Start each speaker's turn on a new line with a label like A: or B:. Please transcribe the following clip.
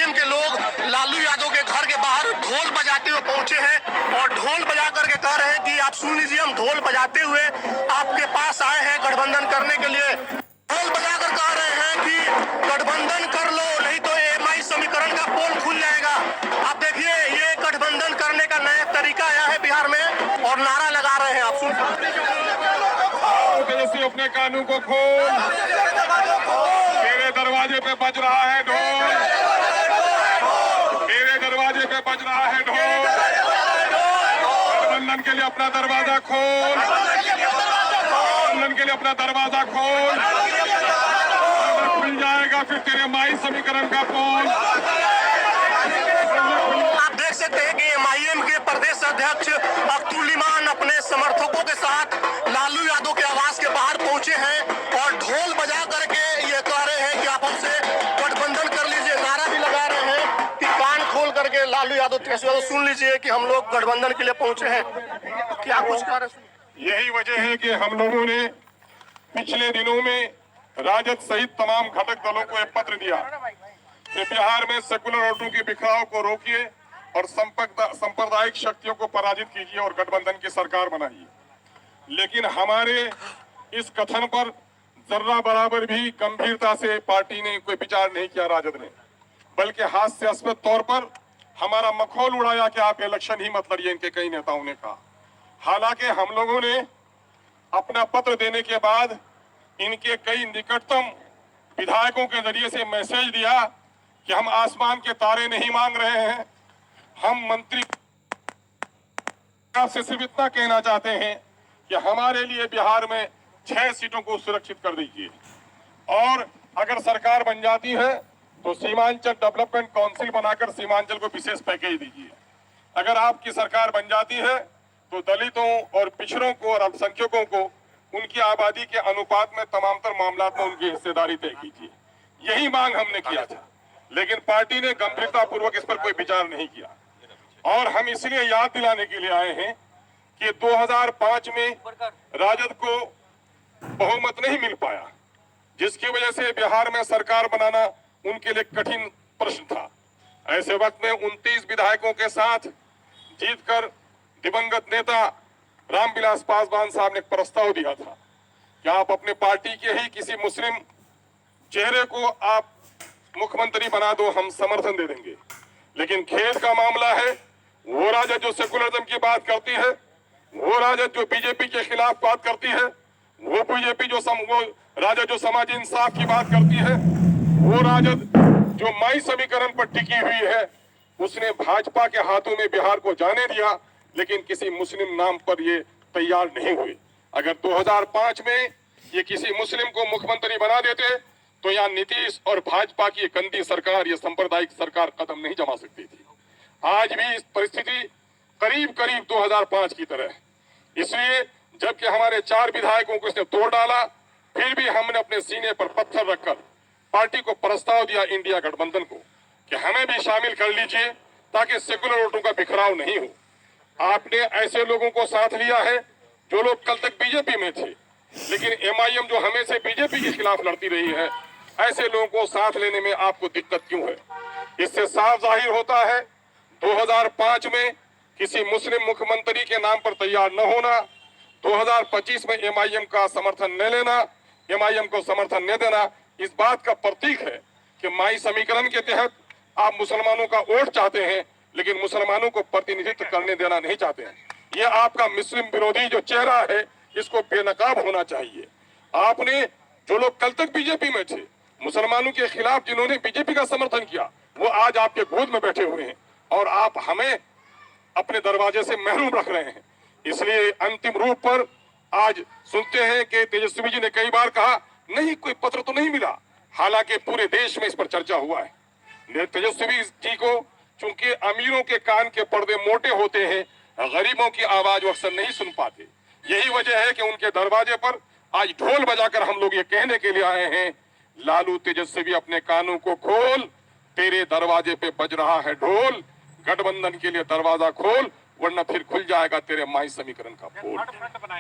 A: MIM के लोग लालू यादव के घर के बाहर ढोल बजाते हुए पहुंचे हैं और ढोल बजा करके कह रहे हैं कि आप सुन लीजिए, हम ढोल बजाते हुए आपके पास आए हैं गठबंधन करने के लिए। ढोल बजाकर कह रहे हैं कि गठबंधन कर लो, नहीं तो एमआई समीकरण का पोल खुल जाएगा। आप देखिए, ये गठबंधन करने का नया तरीका आया है बिहार में और नारा लगा रहे हैं। आप सुन
B: तेजस्वी अपने कानून को खोल, तेरे दरवाजे पे बज रहा है ढोल, तेरे दरवाजे पे बज रहा है ढोल। गठबंधन के लिए अपना दरवाजा खोल, गठबंधन के लिए अपना दरवाजा खोल, खुल जाएगा फिर तेरे माई समीकरण का पोल।
A: आप देख सकते हैं कि एमआईएम के प्रदेश अध्यक्ष अब्दुल इमान अपने समर्थकों के साथ लालू यादव के आवास के बाहर पहुंचे हैं और ढोल बजा करके ये कह रहे हैं कि आप हमसे गठबंधन कर लीजिए। नारा भी लगा रहे हैं कि कान खोल करके लालू यादव तेजस्वी यादव सुन लीजिए कि हम लोग गठबंधन के लिए पहुंचे हैं। क्या कुछ कर
B: यही वजह है कि हम लोगों ने पिछले दिनों में राजद सहित तमाम घटक दलों को एक पत्र दिया कि बिहार में सेकुलर वोटों के बिखराव को रोकिए और सांप्रदायिक शक्तियों को पराजित कीजिए और गठबंधन की सरकार बनाइए। लेकिन हमारे इस कथन पर जर्रा बराबर भी गंभीरता से पार्टी ने कोई विचार नहीं किया, राजद ने, बल्कि हास्यास्पद तौर पर हमारा मखौल उड़ाया कि आप इलेक्शन ही मत लड़िए, इनके कई नेताओं ने कहा। हालांकि हम लोगों ने अपना पत्र देने के बाद इनके कई निकटतम विधायकों के जरिए से मैसेज दिया कि हम आसमान के तारे नहीं मांग रहे हैं, हम मंत्री से सिर्फ इतना कहना चाहते हैं कि हमारे लिए बिहार में 6 सीटों को सुरक्षित कर दीजिए और अगर सरकार बन जाती है तो सीमांचल डेवलपमेंट काउंसिल बनाकर सीमांचल को विशेष पैकेज दीजिए। अगर आपकी सरकार बन जाती है तो दलितों और पिछड़ों को और अल्पसंख्यकों को उनकी आबादी के अनुपात में तमामतर मामलात में उनकी हिस्सेदारी तय कीजिए। यही मांग हमने किया था, लेकिन पार्टी ने गंभीरता पूर्वक इस पर कोई विचार नहीं किया। और हम इसलिए याद दिलाने के लिए आए हैं कि 2005 में राजद को बहुमत नहीं मिल पाया, जिसकी वजह से बिहार में सरकार बनाना उनके लिए कठिन प्रश्न था। ऐसे वक्त में 29 विधायकों के साथ जीतकर दिवंगत नेता रामविलास पासवान साहब ने एक प्रस्ताव दिया था कि आप अपने पार्टी के ही किसी मुस्लिम चेहरे को आप मुख्यमंत्री बना दो, हम समर्थन दे देंगे। लेकिन खेद का मामला है, वो राजद जो सेकुलरिज्म की बात करती है, वो राजद जो बीजेपी के खिलाफ बात करती है, वो बीजेपी जो राजद जो समाजी इंसाफ की बात करती है, वो राजद जो माई समीकरण पर टिकी हुई है, उसने भाजपा के हाथों में बिहार को जाने दिया, लेकिन किसी मुस्लिम नाम पर ये तैयार नहीं हुए। अगर 2005 में ये किसी मुस्लिम को मुख्यमंत्री बना देते तो यहाँ नीतीश और भाजपा की गंदी सरकार, ये सांप्रदायिक सरकार कदम नहीं जमा सकती थी। आज भी इस परिस्थिति करीब करीब 2005 की तरह है। इसलिए जबकि हमारे 4 विधायकों को इसने तोड़ डाला, फिर भी हमने अपने सीने पर पत्थर रखकर पार्टी को प्रस्ताव दिया इंडिया गठबंधन को कि हमें भी शामिल कर लीजिए ताकि सेकुलर वोटों का बिखराव नहीं हो। आपने ऐसे लोगों को साथ लिया है जो लोग कल तक बीजेपी में थे, लेकिन एमआईएम जो हमेशा बीजेपी के खिलाफ लड़ती रही है, ऐसे लोगों को साथ लेने में आपको दिक्कत क्यों है? इससे साफ जाहिर होता है 2005 में किसी मुस्लिम मुख्यमंत्री के नाम पर तैयार न होना, 2025 में एमआईएम का समर्थन न लेना, एमआईएम को समर्थन न देना, इस बात का प्रतीक है कि माई समीकरण के तहत आप मुसलमानों का वोट चाहते हैं, लेकिन मुसलमानों को प्रतिनिधित्व करने देना नहीं चाहते हैं। ये आपका मुस्लिम विरोधी जो चेहरा है, इसको बेनकाब होना चाहिए। आपने जो लोग कल तक बीजेपी में थे, मुसलमानों के खिलाफ जिन्होंने बीजेपी का समर्थन किया, वो आज आपके गोद में बैठे हुए हैं और आप हमें अपने दरवाजे से महरूम रख रहे हैं। इसलिए अंतिम रूप पर आज सुनते हैं कि तेजस्वी जी ने कई बार कहा नहीं, कोई पत्र तो नहीं मिला, हालांकि पूरे देश में इस पर चर्चा हुआ है। तेजस्वी जी को चूंकि अमीरों के कान के पर्दे मोटे होते हैं, गरीबों की आवाज वो अक्सर नहीं सुन पाते। यही वजह है कि उनके दरवाजे पर आज ढोल बजाकर हम लोग ये कहने के लिए आए हैं, लालू तेजस्वी अपने कानों को खोल, तेरे दरवाजे पे बज रहा है ढोल, गठबंधन के लिए दरवाजा खोल, वरना फिर खुल जाएगा तेरे माई समीकरण का पोल।